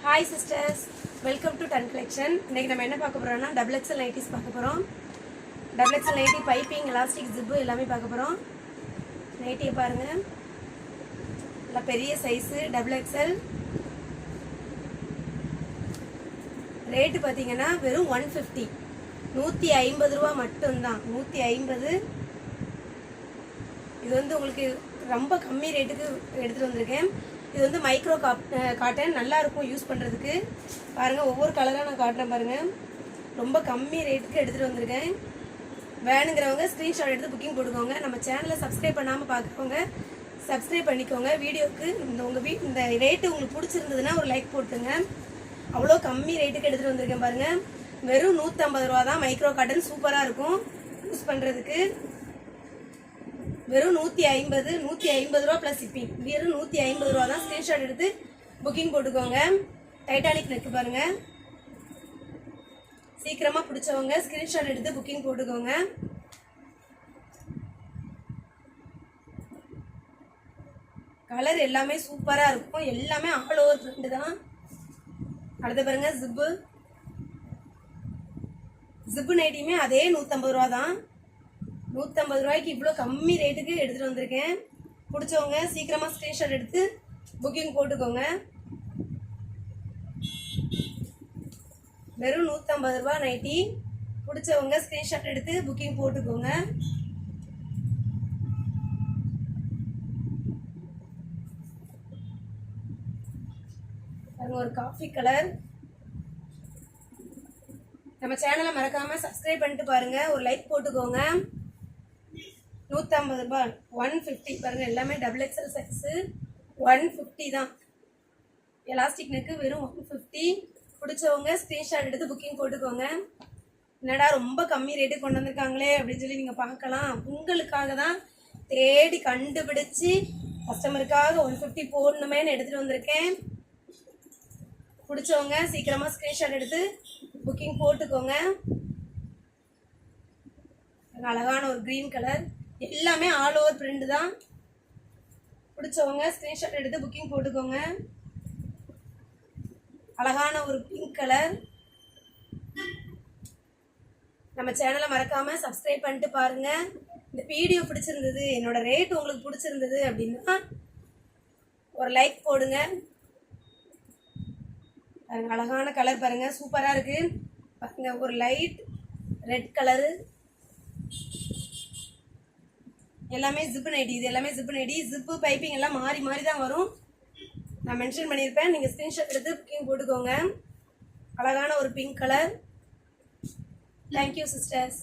Hi sisters, welcome to Tan Collection. இன்னைக்கு நம்ம என்ன பார்க்க போறோம்னா double XL nighties பார்க்க போறோம். Double XL nighty piping, elastic zip எல்லாமே பார்க்க போறோம். நைட்டியை பாருங்க. நல்ல பெரிய சைஸ் double XL. ரேட் பாத்தீங்கன்னா வெறும் 150. 150 ரூபாய் மட்டும் தான். 150. இது வந்து உங்களுக்கு ரொம்ப கம்மி ரேட்டுக்கு எடுத்துட்டு வந்திருக்கேன். இது வந்து மைக்ரோ காட்டன் நல்லா இருக்கும் யூஸ் பண்ணுறதுக்கு. பாருங்கள், ஒவ்வொரு கலராக நான் காட்டுறேன் பாருங்கள். ரொம்ப கம்மி ரேட்டுக்கு எடுத்துகிட்டு வந்திருக்கேன். வேணுங்கிறவங்க ஸ்க்ரீன்ஷாட் எடுத்து புக்கிங் போட்டுக்கோங்க. நம்ம சேனலை சப்ஸ்கிரைப் பண்ணாமல் பார்க்குறவங்க சப்ஸ்கிரைப் பண்ணிக்கோங்க. வீடியோவுக்கு இந்த ரேட்டு உங்களுக்கு பிடிச்சிருந்ததுன்னா ஒரு லைக் போட்டுங்க. அவ்வளோ கம்மி ரேட்டுக்கு எடுத்துகிட்டு வந்திருக்கேன் பாருங்கள். வெறும் 150 ரூபா தான். மைக்ரோ காட்டன் சூப்பராக இருக்கும் யூஸ் பண்ணுறதுக்கு. வெறும் 150 ரூபா ப்ளஸ் ஷிப்பிங். வெறும் 150 ரூபா தான். ஸ்க்ரீன்ஷாட் எடுத்து புக்கிங் போட்டுக்கோங்க. டைட்டானிக் நெக் பாருங்க. சீக்கிரமா பிடிச்சவங்க ஸ்க்ரீன்ஷாட் எடுத்து புக்கிங் போட்டுக்கோங்க. கலர் எல்லாமே சூப்பரா இருக்கும். எல்லாமே ஆல் ஓவர் பிரிண்ட் தான். அடுத்து பாருங்க, ஜிப்பு நைட்டியுமே அதே 150 ரூபா தான். 150 ரூபாய்க்கு இவ்வளோ கம்மி ரேட்டுக்கு எடுத்துகிட்டு வந்திருக்கேன். பிடிச்சவங்க சீக்கிரமாக ஸ்க்ரீன்ஷாட் எடுத்து புக்கிங் போட்டுக்கோங்க. வெறும் 150 ரூபா நைட்டி. பிடிச்சவங்க ஸ்க்ரீன்ஷாட் எடுத்து புக்கிங் போட்டுக்கோங்க. ஒரு காஃபி கலர். நம்ம சேனலை மறக்காமல் சப்ஸ்கிரைப் பண்ணிட்டு பாருங்க. ஒரு லைக் போட்டுக்கோங்க. 150 ரூபாய். 150 பாருங்க. எல்லாமே டபுள் எக்ஸல் சைஸு. 150 தான். எலாஸ்டிக் நெக்கு வெறும் 150. பிடிச்சவங்க ஸ்க்ரீன்ஷாட் எடுத்து புக்கிங் போட்டுக்கோங்க. என்னடா ரொம்ப கம்மி ரேட்டு கொண்டு வந்திருக்காங்களே அப்படின்னு சொல்லி நீங்கள் பார்க்கலாம். உங்களுக்காக தான் தேடி கண்டுபிடிச்சி கஸ்டமருக்காக 150 போடணுமேன்னு எடுத்துகிட்டு வந்திருக்கேன். பிடிச்சவங்க சீக்கிரமாக ஸ்க்ரீன்ஷாட் எடுத்து புக்கிங் போட்டுக்கோங்க. அழகான ஒரு க்ரீன் கலர். எல்லாமே ஆல் ஓவர் பிரிண்ட் தான். பிடிச்சவங்க ஸ்க்ரீன்ஷாட் எடுத்து புக்கிங் போட்டுக்கோங்க. அழகான ஒரு பிங்க் கலர். நம்ம சேனலை மறக்காம சப்ஸ்கிரைப் பண்ணிட்டு பாருங்க. இந்த வீடியோ பிடிச்சிருந்தது, என்னோட ரேட் உங்களுக்கு பிடிச்சிருந்தது அப்படின்னா ஒரு லைக் போடுங்க. அழகான கலர் பாருங்க, சூப்பரா இருக்கு பாருங்க. ஒரு லைட் ரெட் கலரு. எல்லாமே ஜிப்பு நைட்டி. இது எல்லாமே ஜிப்பு நைட்டி. ஜிப்பு பைப்பிங் எல்லாம் மாறி மாறி தான் வரும். நான் மென்ஷன் பண்ணியிருப்பேன். நீங்கள் ஸ்க்ரீன்ஷாட் எடுத்து புக்கிங் போட்டுக்கோங்க. அழகான ஒரு பிங்க் கலர். Thank you sisters.